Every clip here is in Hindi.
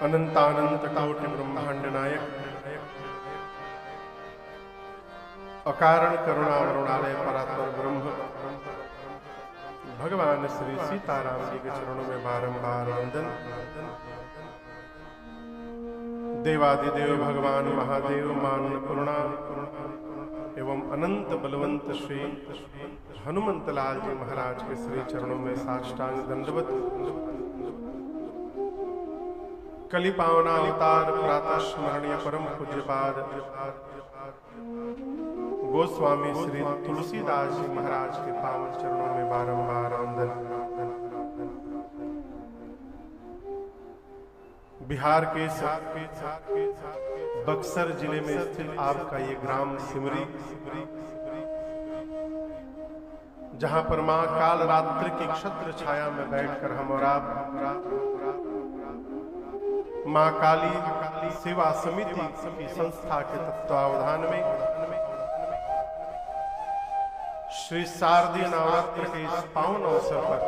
अनंतानंत कोटि ब्रह्मांड नायक अकारण करुणा वरुणालय परात्पर ब्रह्म भगवान श्री सीताराम जी के चरणों में बारंबार वंदन। देवादिदेव भगवान महादेव मान पूर्णा एवं अनंत बलवंत श्री हनुमंत लाल जी महाराज के श्री चरणों में साष्टांग दंडवत। कलि पावना अवतार प्रातः स्मरणीय परम पूज्यपाद गोस्वामी श्री तुलसीदास जी महाराज के पावन चरणों में बारंबार वंदन। बिहार के बक्सर जिले में स्थित आपका ये ग्राम सिमरी, जहां पर मां काल रात्रि की क्षत्र छाया में बैठकर हम और आप मां काली सेवा समिति की संस्था के तत्वावधान में श्री शारदीय नवरात्र के इस पावन अवसर पर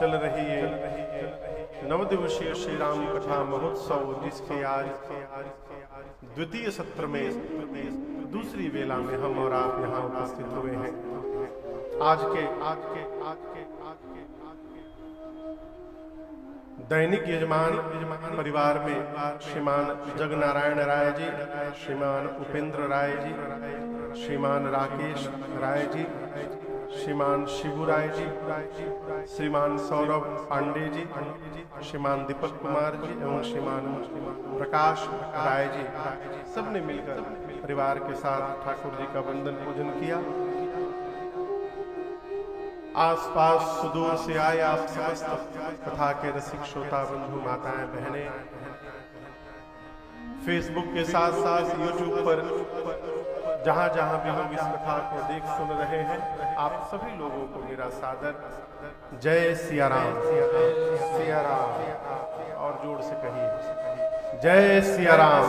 चल रही है नवदिवसीय श्री राम कथा महोत्सव, जिसके आज द्वितीय सत्र में दूसरी वेला में हम और आप यहाँ उपस्थित हुए हैं। आज के दैनिक यजमान परिवार में श्रीमान जगनारायण राय जी, श्रीमान उपेंद्र राय जी, श्रीमान राकेश राय जी, श्रीमान शिबू राय जी, श्रीमान सौरभ पांडे जी, श्रीमान दीपक कुमार जी एवं श्रीमान प्रकाश राय जी, सबने मिलकर परिवार के साथ ठाकुर जी का वंदन पूजन किया। आसपास सुदूर से आए आप समस्त कथा के रसिक श्रोता बंधु माताएं बहनें, फेसबुक के साथ साथ यूट्यूब पर जहां जहां भी लोग इस कथा को देख सुन रहे हैं, आप सभी लोगों को मेरा सादर जय सिया राम। सिया राम और जोर से कहिए जय सिया राम।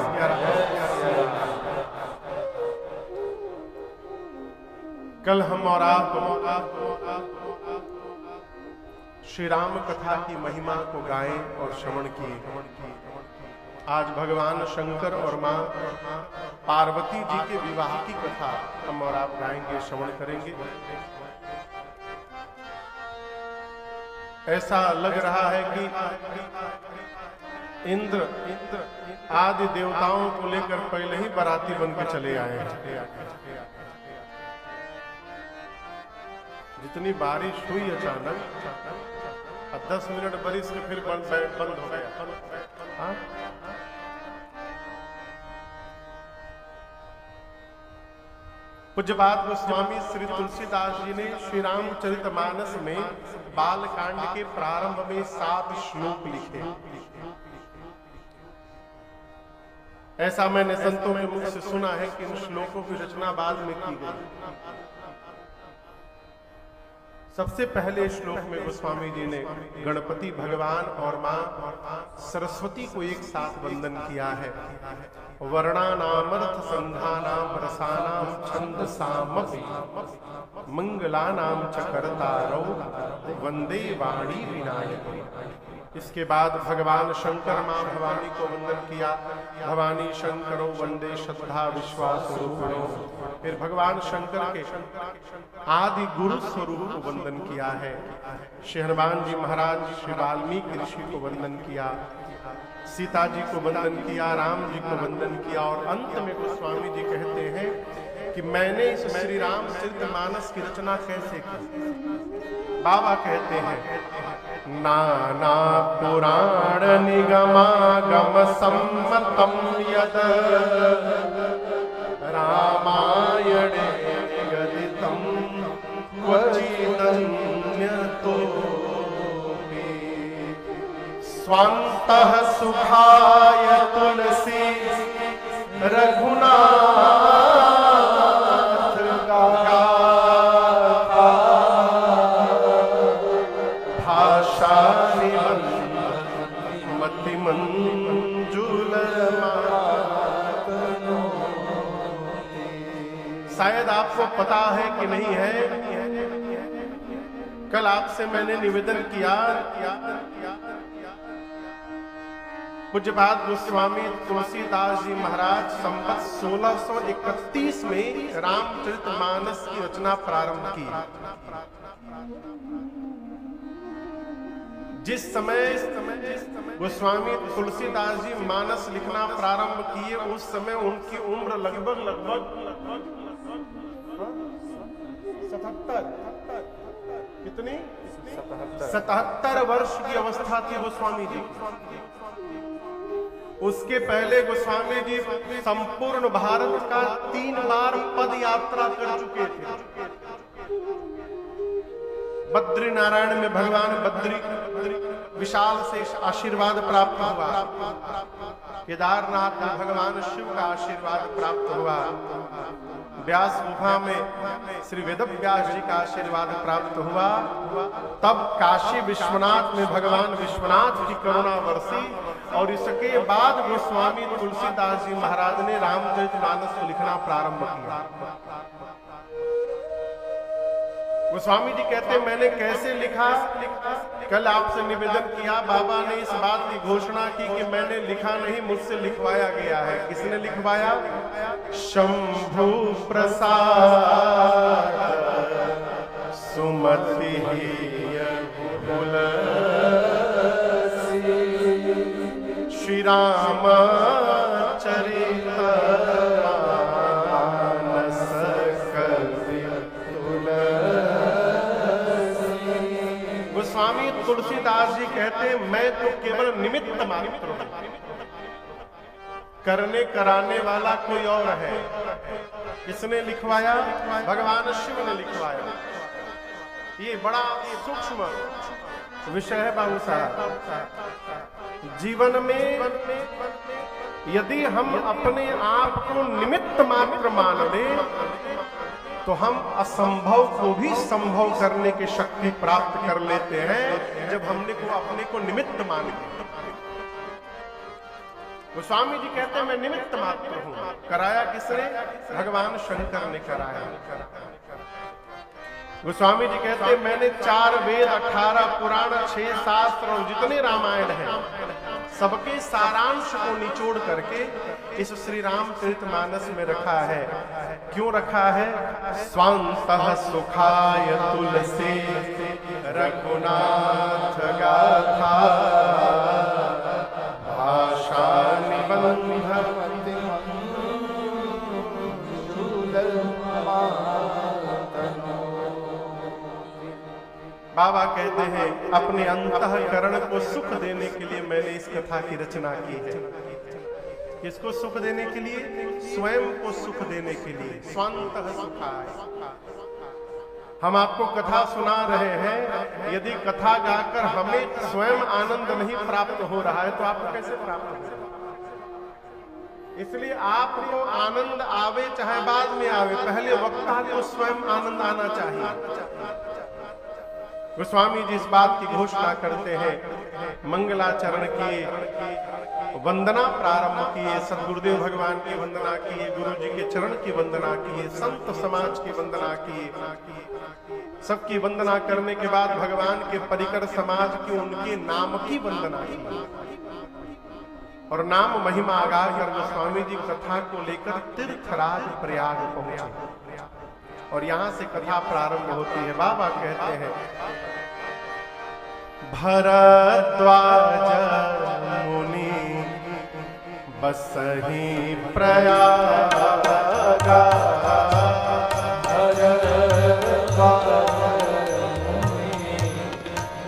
कल हम और आप श्री राम कथा की महिमा को गाएं और श्रवण किए। आज भगवान शंकर और मां पार्वती जी के विवाह की कथा हम और आप गाएंगे, श्रवण करेंगे। ऐसा लग रहा है कि इंद्र आदि देवताओं को लेकर पहले ही बाराती बन के चले आए हैं। जितनी बारिश हुई अचानक, 10 मिनट बारिश के फिर बंद हो गया। पूज्यपाद गोस्वामी श्री तुलसीदास जी ने श्री रामचरितमानस में बालकांड के प्रारंभ में 7 श्लोक लिखे। ऐसा मैंने संतों के मुख से सुना है कि इन श्लोकों की रचना बाद में की गई। सबसे पहले श्लोक में गोस्वामी जी ने गणपति भगवान और मां सरस्वती को एक साथ वंदन किया है। वर्णानामर्थ संधानाम रसानाम छंदसामपि मंगलानाम च कर्तारौ वंदे वाणी विनायक। इसके बाद भगवान शंकर मां भवानी को वंदन किया। भवानी शंकरो वंदे श्रद्धा विश्वास रूपिणो। फिर भगवान शंकर के आदि गुरु स्वरूप को वंदन किया है। श्री हनुमान जी महाराज श्री वाल्मीकि ऋषि को वंदन किया, सीता जी को वंदन किया, राम जी को वंदन किया। और अंत में गोस्वामी जी कहते हैं कि मैंने इस श्री रामचरितमानस की रचना कैसे की। बाबा कहते हैं नाना पुराण निगमागम सम्मतम यद रामायणे निगदितम क्वचिदन्यतो स्वान्तः सुखाय तुलसी रघुनाथ गाथा भाषा मति मंजुल। शायद आपको पता है कि नहीं है, कल आपसे मैंने निवेदन किया पूज्यपाद गोस्वामी तुलसीदास जी महाराज संवत 1631 में रामचरितमानस की रचना प्रारंभ की। जिस समय गोस्वामी तुलसीदास जी मानस लिखना प्रारंभ किए, उस समय उनकी उम्र लगभग 77 कितनी 77 वर्ष की अवस्था थी गोस्वामी जी। उसके पहले गोस्वामी जी संपूर्ण भारत का 3 बार पद यात्रा कर चुके थे। बद्री नारायण में भगवान बद्री विशाल से आशीर्वाद प्राप्त हुआ। केदारनाथ में भगवान शिव का आशीर्वाद प्राप्त हुआ। व्यास गुफा में श्री वेद व्यास जी का आशीर्वाद प्राप्त हुआ। तब काशी विश्वनाथ में भगवान विश्वनाथ की करुणा बरसी और इसके बाद गोस्वामी तुलसीदास जी महाराज ने रामचरितमानस को लिखना प्रारंभ किया। गोस्वामी जी कहते मैंने कैसे लिखा, कल आपसे निवेदन किया, बाबा ने इस बात की घोषणा की कि मैंने लिखा नहीं, मुझसे लिखवाया गया है। किसने लिखवाया? शंभु प्रसाद सुमति श्री राम चरित गोस्वामी तुलसीदास जी कहते मैं तो केवल निमित्त मात्र हूं, करने कराने वाला कोई और है। किसने लिखवाया? भगवान शिव ने लिखवाया। ये बड़ा सूक्ष्म विषय है बाबू साहब। जीवन में यदि हम अपने आप को निमित्त मात्र मान लें तो हम असंभव को भी संभव करने की शक्ति प्राप्त कर लेते हैं, जब हमने को अपने को निमित्त मान लिया। गोस्वामी जी कहते हैं मैं निमित्त मात्र हूं। कराया किसने? भगवान शंकर ने कराया। गोस्वामी जी कहते मैंने 4 वेद, 18 पुराण, 6 शास्त्र और जितने रामायण हैं सबके सारांश को निचोड़ करके इस श्री रामचरितमानस में रखा है। क्यों रखा है? स्वांतः सुखाय तुलसी रघुनाथ गाथा भाषा निबंध बाबा कहते हैं अपने अंतःकरण को सुख देने के लिए मैंने इस कथा की रचना की है। किसको सुख देने के लिए? स्वयं को सुख देने के लिए। स्वांतः सुखाय। हम आपको कथा सुना रहे हैं, यदि कथा गाकर हमें स्वयं आनंद नहीं प्राप्त हो रहा है तो आपको कैसे प्राप्त होगा? इसलिए आपको आनंद आवे चाहे बाद में आवे, पहले वक्ता को स्वयं आनंद आना चाहिए। गोस्वामी जी इस बात की घोषणा करते हैं। मंगलाचरण किए, वंदना प्रारंभ किए, सदगुरुदेव भगवान की वंदना किए, गुरु जी के चरण की वंदना किए, संत समाज की वंदना किए। सबकी वंदना करने के बाद भगवान के परिकर समाज की उनके नाम की वंदना की और नाम महिमा गा कर गोस्वामी जी कथा को लेकर तीर्थराज प्रयाग पहुंचे और यहां से कथा प्रारंभ होती है। बाबा कहते हैं भरद्वाज मुनि बसहि प्रयागा, भरद्वाज मुनि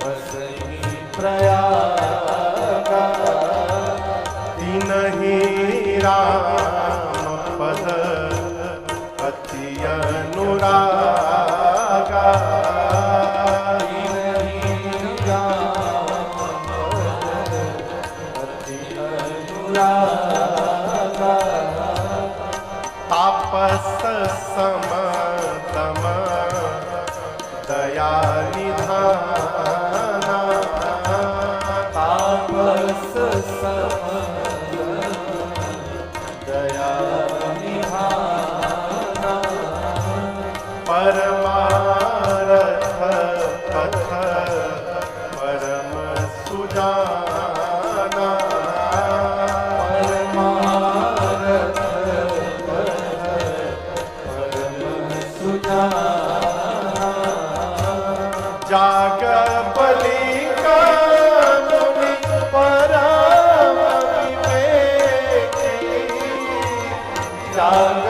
बसहि प्रयागा, तिनहि राम पद अति अनुरागा, तापस समदम दया निधाना, तापस समदम दया निधाना, परमारथ पथ परम सुजाना, जाग बलि का मुनि परम विवेकी, जाग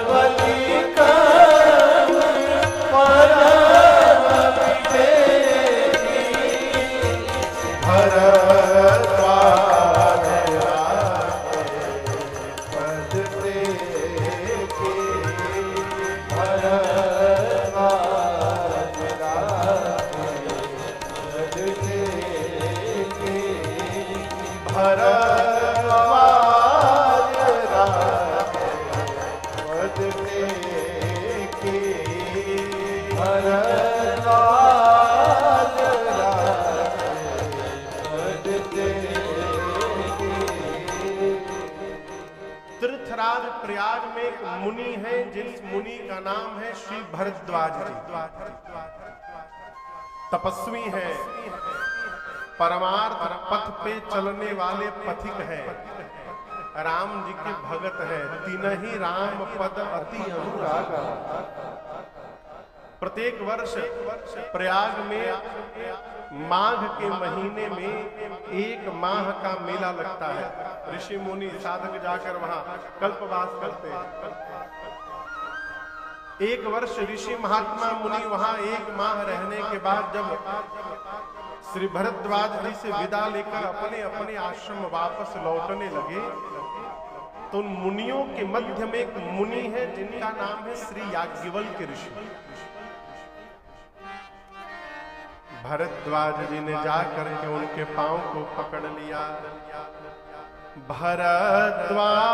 बलि का मुनि परम विवेकी, भरद्वाज पद टेके, तीर्थराज प्रयाग में एक मुनि है, जिस मुनि का नाम है श्री भरद्वाज जी। तपस्वी है, परमार्थ पथ पे चलने वाले पथिक है, राम जी के भगत है। तिनहि राम पद अति अनुराग। प्रत्येक वर्ष प्रयाग में माघ के महीने में एक माह का मेला लगता है। ऋषि मुनि साधक जाकर वहां कल्पवास करते हैं। एक वर्ष ऋषि महात्मा मुनि वहां एक माह रहने के बाद जब श्री भरद्वाज जी से विदा लेकर अपने अपने आश्रम वापस लौटने लगे, तो उन मुनियों के मध्य में एक मुनि है जिनका नाम है श्री याज्ञवल्क्य ऋषि। भरद्वाज जी ने जाकर के उनके पांव को पकड़ लिया। भरद्वाज